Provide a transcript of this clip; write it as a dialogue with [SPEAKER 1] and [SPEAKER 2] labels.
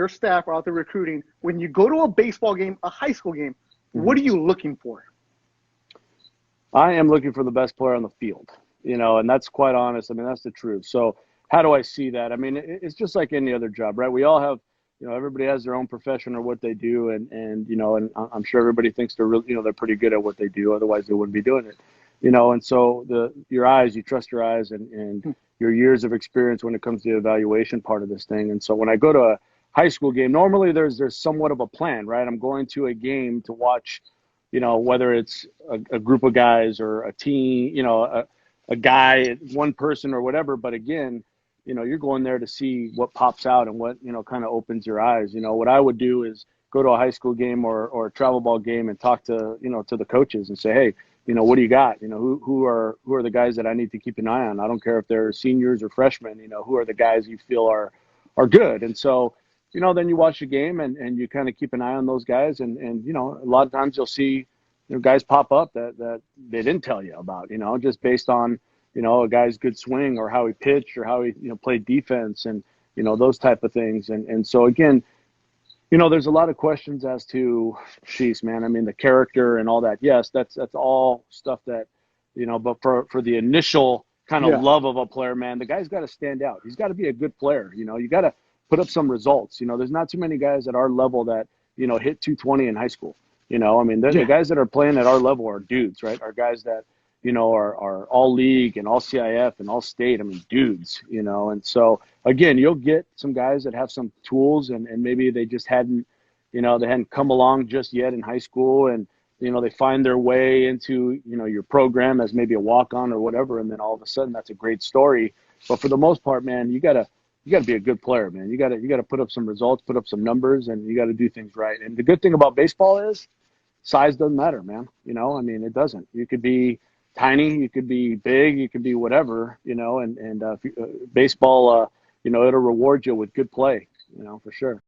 [SPEAKER 1] your staff are out there recruiting. When you go to a baseball game, a high school game, what are you looking for?
[SPEAKER 2] I am looking for the best player on the field, and that's quite honest. I mean, that's the truth. So how do I see that? I mean, it's just like any other job, right? We all have, everybody has their own profession or what they do. And I'm sure everybody thinks they're really, they're pretty good at what they do. Otherwise they wouldn't be doing it, and so your eyes, you trust your eyes and your years of experience when it comes to the evaluation part of this thing. And so when I go to a high school game, normally there's somewhat of a plan, right? I'm going to a game to watch, whether it's a group of guys or a team, a guy, one person or whatever. But again, you're going there to see what pops out and what, kind of opens your eyes. What I would do is go to a high school game or a travel ball game and talk to, to the coaches and say, hey, what do you got? Who are the guys that I need to keep an eye on? I don't care if they're seniors or freshmen, who are the guys you feel are good. And so, then you watch the game and you kind of keep an eye on those guys. And a lot of times you'll see, guys pop up that they didn't tell you about, just based on, a guy's good swing or how he pitched or how he, played defense and, those type of things. And so again, there's a lot of questions as to, geez, man, I mean, the character and all that. Yes, that's all stuff that, but for the initial kind of love of a player, man, the guy's got to stand out. He's got to be a good player. You got to put up some results. There's not too many guys at our level that, hit 220 in high school. I mean, the guys that are playing at our level are dudes, right? Are guys that, are all league and all CIF and all state. I mean, dudes, and so again, you'll get some guys that have some tools and maybe they just hadn't, they hadn't come along just yet in high school and, they find their way into, your program as maybe a walk-on or whatever. And then all of a sudden that's a great story. But for the most part, man, you gotta be a good player, man. You gotta put up some results, put up some numbers, and you gotta do things right. And the good thing about baseball is size doesn't matter, man. I mean, it doesn't. You could be tiny, you could be big, you could be whatever, and baseball, it'll reward you with good play, for sure.